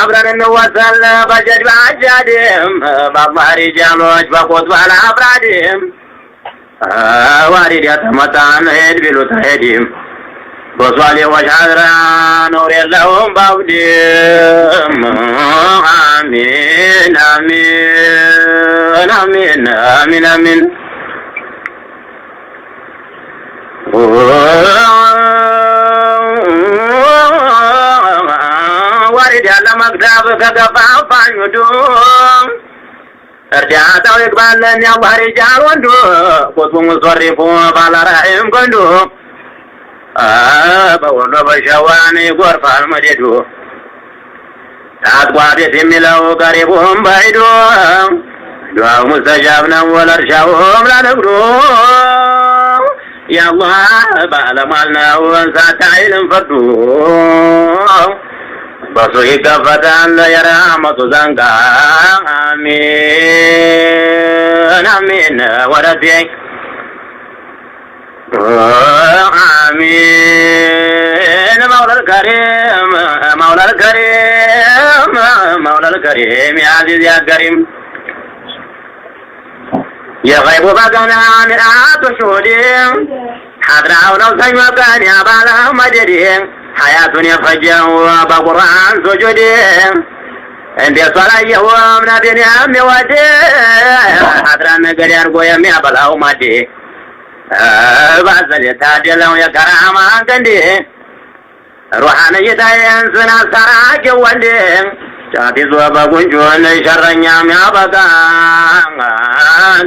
አብረን እንወሰል በጀድባ አጃድም በአባሪ ጃሎች በቆት ባለ አብራድም ዋሪድ ያተመጣን ሄድ ቢሉት ሄድም በሷሌዎች አድራ ኖር የለውም ባውድም አሚን አሚን አሚን አሚን አሚን ዋሪድ ያለ መግዳብ ከገፋፋኝ ወዱ እርዳታው ይግባለን የአላህ ሪጃል ወንዱ ቁጥሙ ሶሪፉ ባላራሂም ጎንዱ በወሎ በሸዋን ይጎርፋል መዴዱ ታጥቋ ቤት የሚለው ቀሪቡም ባይዶ ዱዓው ሙስተጃብ ነው ወለርሻውም ላነግዱ የአላህ ባለሟል ነው ሳታይልም ፈርዱ በሱ ይከፈታል የረህመቱ ዘንጋ አሚን አሚን ወረቴ آمين مولى الكريم مولى الكريم مولى الكريم يا عزيز يا كريم يا غيب بقنا مرآة شهودين حضره لو سيوكان يا بالا مجدين حياة يفجأوا بقرآن سجودين عند الصلاة يوم نبين يا أمي ودين حضره نقل يرقو يمي بلاو مدين ባዘል የታደለው የከራማ ገንዴ ሩሃን የታየን ስናሰራጀ ወንዴ ጫቲዞ በጉንጆን ሸረኛም ያበቃ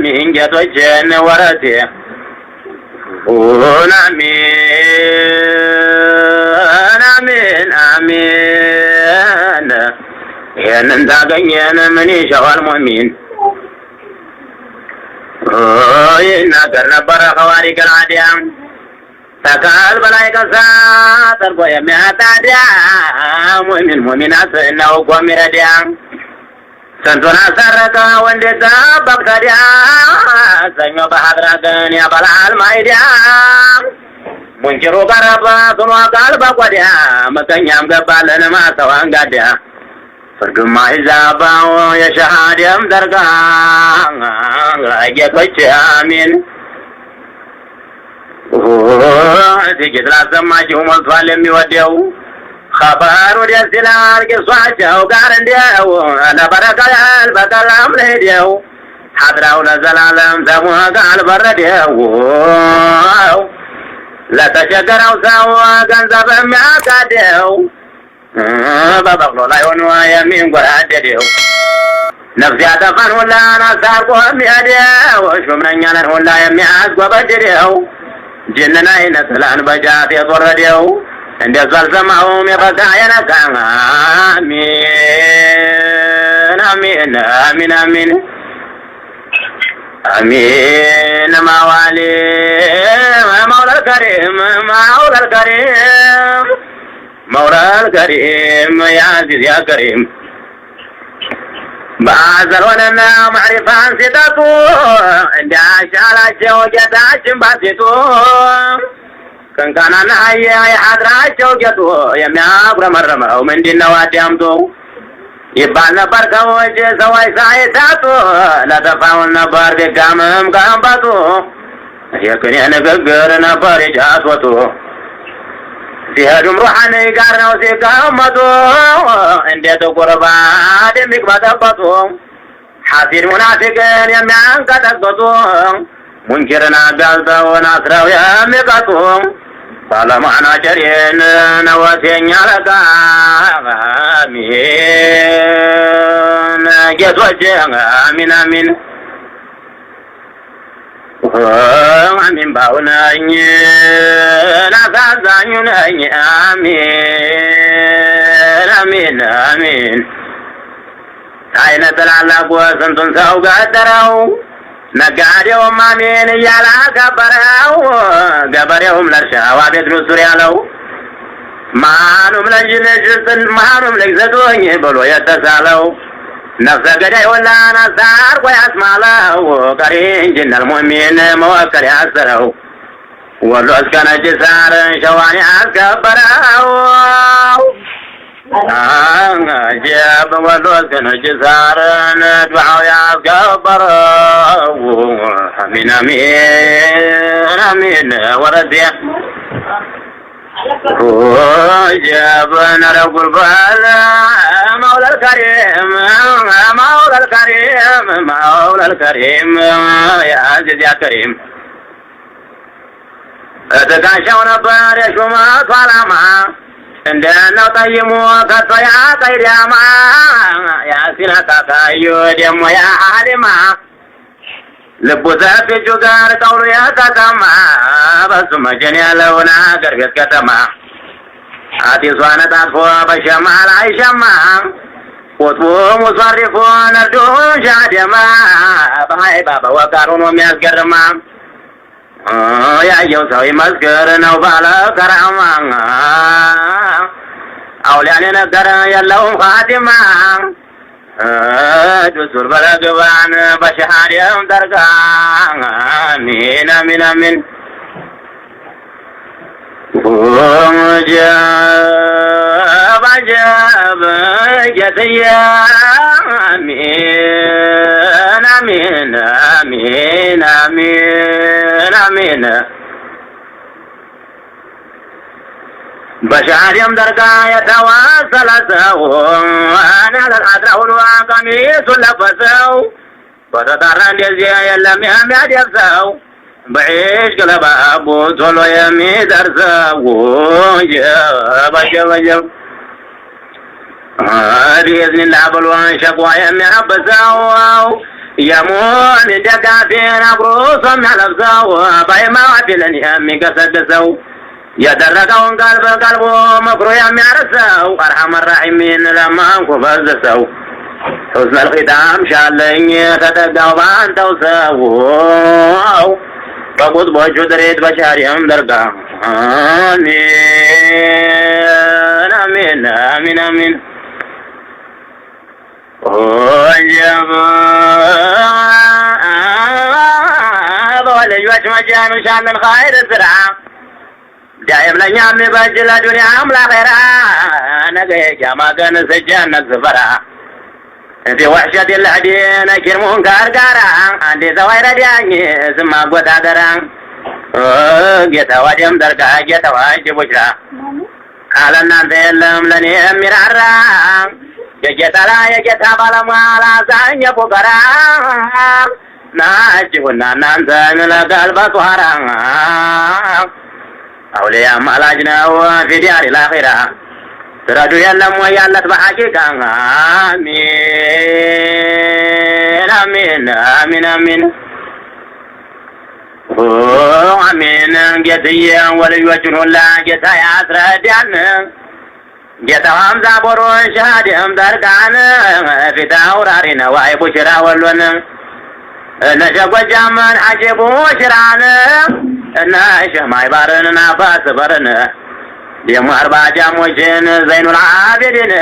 ሚንጌቶችን ወረቴ አሚን አሚን አሚን ይህንን ታገኘን ምን ይሸዋል ሙእሚን ይናገር ነበረ ኸዋሪቅ አልዓዲያም ተካል በላይ ከሳ ጠርጎ የሚያታዲያ ሙእሚን ሙእሚናት ነው ጎሚረዲያ ስንቱን አሰረቀ ወንዴ ጠበቅ ታዲያ ሰኞ በሀድራ ግን ያበላል ማይዲያ ሙንጭሩ ቀረበ ትኖ ቃል በቆዲያ መቀኛም ገባለን ማሰዋን ጋዲያ ፍርዱማ ይዛባው የሸሃደም ደርጋ ጌቶች አሚን ጥቂት ላሰማችሁ ሞልቷል የሚወደው ኸበሩ ደስ ይላል ቂሷቸው ጋር እንዲያው ለበረከል በቀላም ለሄደው ሐድራው ለዘላለም ሰሙ ቃል በረደው ለተቸገረው ሰው ገንዘብ የሚያቃደው በበቅሎ ላይ ሆኖ የሚንጎራደደው ነፍስ ያጠፋን ሁላ አሳርቆ የሚሄደው ሹምነኛንን ሁላ የሚያስጎበድደው ጅንን አይነት ለአንበጃት የጦረደው እንደሱ አልሰማሁም የፈታ የነካ አሚን አሚን አሚን አሚን አሚን ማዋሊ መውላ الكريم مولى الكريم مولى الكريم يا عزيز يا كريم بعزل وننا معرفان ستاتو عند عشالاتشو جتاشن باسيتو كان نهاية حضراتشو جتو يمياق رمرمو من دين نواتيامتو يبال نبر كوج سواي سايتاتو لا تفاول نبر بكامم كامباتو يكن ينقر نبر جاتوتو ሲሄዱም ሩሐን ጋር ነው ሲቀመጡ እንዴት ቁርባን የሚቅበጠበጡ ሐሲድ ሙናፊቅን የሚያንቀጠቅጡ ሙንኪርን አጋልጠውን አስረው የሚቀጡ ባለማዕና ጨሬን ነወቴኛ ለቃ አሚን ጌቶች አሚን አሚን አሚን ባውነኝ ናዛዛኙ ነኝ አሚን አሚን አሚን አይነት ላላጎ ስንቱን ሰው ገደረው ነጋዴውም አሚን እያለ ከበረው ገበሬውም ለእርሻው አቤት ኑሱር ያለው ማኑም ለጅልጅትን ማኑም ለግዘቶኝ ብሎ የተሳለው نفس قدي ولا نصار ويسمعله قرين جن المؤمن موكل يأسره والرؤس كان جسار شواني أكبره جاب ولوس نجزارن دعاء يا كبر امين امين امين وردي جابنا رب البال مولى الكريم مولى الكريم مولى الكريم يا عزيز يا كريم تكاشوا نبار يشوما صلاما عندنا طيم وكطيا قيدما يا سينا كايو دم يا عالما لبوزات جوغار قولو يا كتما بس مجني لونا قربت كتما آتي سوانا تاسفو بشمال عيشما وطبو مصرفون الدون شادما بهاي بابا وكارون ومياسكرما يا يوسوي مسكر نوبالا كراما أولياني نقر يلهم خاتما دسور بلغبان بشهار يوم درقا آمين آمين آمين جاب جاب جديا آمين آمين آمين آمين آمين بشهر يوم درقا يتواصل سو أنا للحضر والقميص لبسو فتطرن يزيا يلم يميد يفسو بعيش قلب أبو صلو يمي درسو جاب جاب جاب بإذن الله بلوان شقوى يمي حبسو يمون دكاتين أبروس من حلفسو بايما وعدلن يمي قصدسو يدركون قلبه مكروه يميرسو أرحم الراحمين لما انكفزسو حسن الختام شالني تتقاو بانتو سو فقود بوجو دريد بشاريهم درقا آمين آمين آمين آمين وجب بولي جوش مجان وشان الخير الزرع جايب لنا من بجل الدنيا أملا خيرا نقي جاما كان سجان الزفرا في وحشة الحدين كرمون كاركارا عندي زويرة دياني سما قوتا دران جيتا واجم دركا جيتا واجب وشرا على الناس يلم لني مرارا جيتا لا يجيتا بالمالا سانيا فقرا ناجونا نانسان لقلب طهرا أولياء مالاجنا وفي ديار الآخرة تردو يلم ويالت بحقيقة آمين آمين آمين آمين آمين جتيا وليوجن الله جتا ياسر ديان جتا همزة برون شهد هم دركان في تاورارين واي بشرا ولون نشق الجامن حجب وشران ناشا ما يبارن نافاس برن يوم أربع جاموشين زين العابدين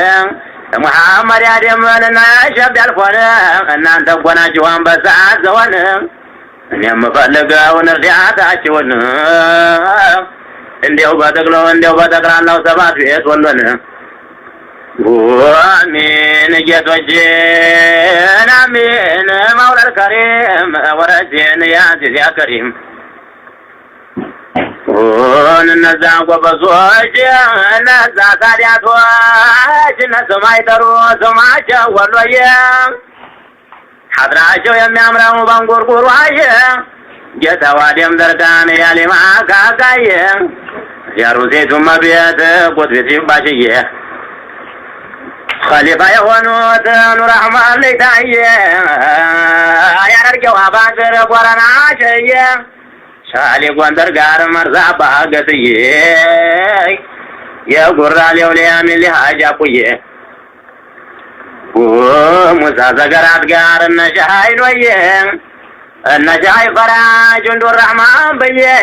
محمد يا دمن ناشا بالفن أن أنت قنا جوان بساعة زوان يوم فلقا ونرجع تاشون انديو باتقلو انديو باتقران لو سبات فيت ولون آمين جيت وجين آمين مولى الكريم ورجين يا عزيز يا كريم وننزع وبزوج نزع كاريات واج نسمع دروس ما شاول ويا حضر عشو يمي أمره بانقور قروايا جيت وادم دركان يا لما كاكايا يا روزي ثم بيت قدوتي باشية خليفة يهونوت نور رحمن ليتايا يا رجوا بانسر قرانا عشية شالي قندر قار مرزا باقتيه يا قرال يولي من لهاجا قويه ومساسا قرات قار النشاي نويه النشاي فراج ندور الرحمن بيه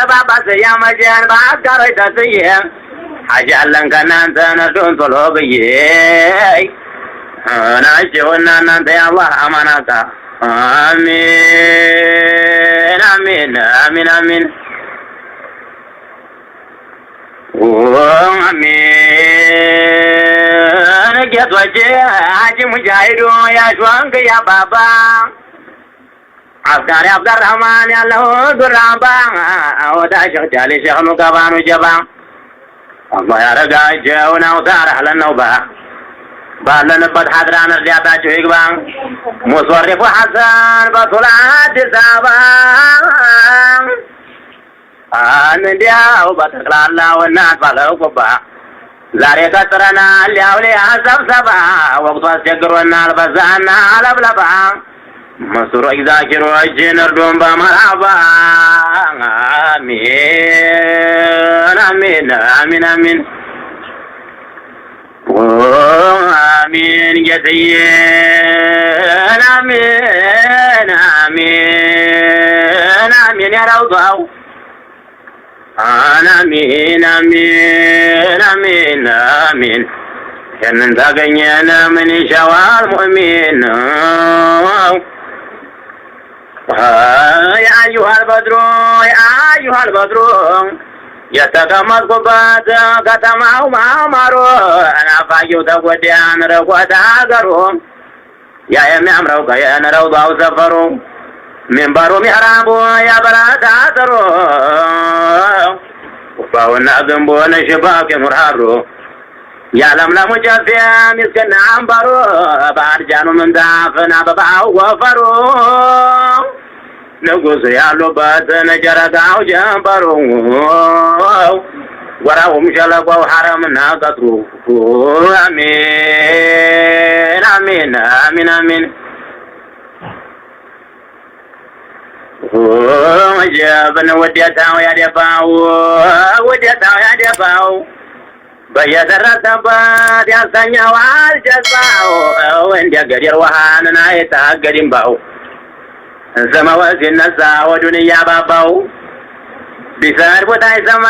بابا سيام جان باقر يتسيه حاجة لن كنان سنسون طلو بيه ناشيونا نانت يا الله أمانك آمين آمين آمين آمين آمين ነጌቶቼ ሀጂ ሙጃሂዱ ያሽዋንክ ያባባ አፍቃሪ አብደራህማን ያለው ዱራባ ወዳ ሸህ ጃሊ ሸህ ኑቀባኑ ጀባ አላህ ያረጋጀውን አውታር አህለነው ባለንበት ሀድራን እርዳታቸው ይግባ ሙስወሪፉ ሐሰን በቱላ አዲስ አበባ እንዲያው በጠቅላላው እናት ባለው ጉባ ዛሬ ቀጥረናል ያውሊያ ሰብሰባ ወቅቱ አስቸግሮናል በዛና አለብለባ መስሮች ዛኪሮችን እርዱን በመራባ አሚን አሚን አሚን አሚን አሚን ጌትዬ አሚን አሚን አሚን ያራውጣው አሚን አሚን አሚን አሚን ያንን ታገኘን ምን ይሻዋል ሙእሚን يا أيها البدر የተቀመጥኩበት ከተማው ማማሩ ናፋቂው ተጎዳን ረቆት ሀገሩ ያ የሚያምረው ቀየን ረውዳው ሰፈሩ ሚንበሩ ሚሕራቡ ያበራት አጥሩ ውባውና ግንቡን ሽባክ የኑርሃሩ ያለምለሙ ጨፌ ሚስክና አንበሩ በአርጃኑ ምንጣፍን አበባው ጎፈሩ ንጉሥ ያሉበት ጨረቃው ጀንበሩ ወራውም ሸለቆው ሐረምና ቀጥሩ አሚን አሚን አሚን አሚን ጀብን ውዴታው ያደባው በየደረሰበት ያሰኘዋል ጀዝባው እንደ ገደል ውሃንን አይታገድም ባው ዘመወ ሲነሳ ወዱን እያባባው ቢሰድቡት አይሰማ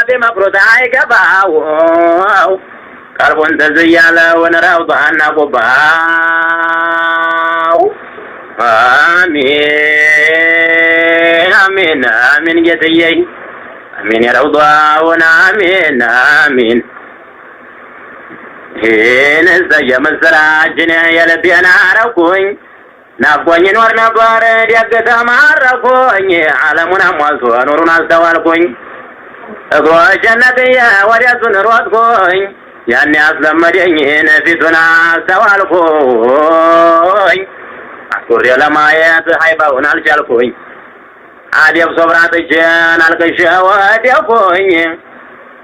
ቢመክሩት አይገባው ቀልቡን ትዝ እያለውን ረውጧና ጉባው አሚን አሚን አሚን ጌትዬ አሚን የረውጧውን አሚን አሚን ይህን የምስራችን የልቤን አረኩኝ ናፍቆኝ ኖር ነበር ደግ ተማረኩኝ ዓለሙን አሟልቶ ኑሩን አስተዋልኩኝ እግሮቼን ነቅዬ ወደሱን ሮጥኩኝ ያን ያስለመደኝን ፊቱን አስተዋልኩኝ አስኩሬ ለማየት ሀይባውን አልቻልኩኝ አደብ ሶብራ ጥቼን አልቅሼ ወደኩኝ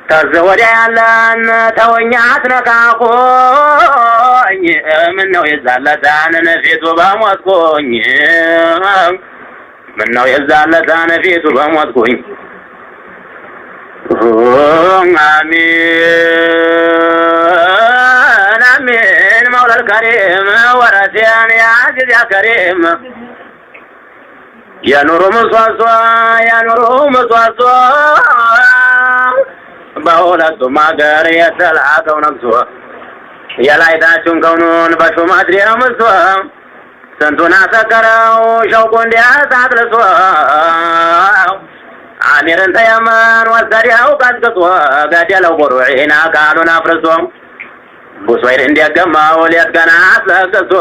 ከዚህ ወዲያ ያለን ተወኛ አትነካኩኝ ምነው የዛለታን ፊቱ በሞትኩኝ ምነው የዛለታን ፊቱ በሞትኩኝ አሚን አሚን መውለል ከሪም ወረቴን ያጅዝ ያ ከሪም የኑሩ ምሰሶ በሁለቱም ሀገር የተላከው ነግሶ የላይታችሁን ከውኑን በሹመት ደምሶ ስንቱን አሰከረው ሸውቁ እንዲያሳጥልሶ አሚርን ተየመን ወሰደው ቀጥቅጦ ገደለው ቡሩዒን አካሉን አፍርሶ ቡሶይር እንዲያገማው ሌት ቀን አስለቅሶ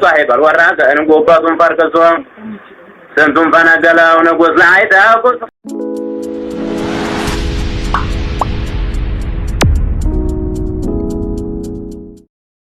ጧሂበል ወራቅን ጉበቱን ፈርክሶ ስንቱን ፈነገለው ንጉሥ ላይ ተኩሶ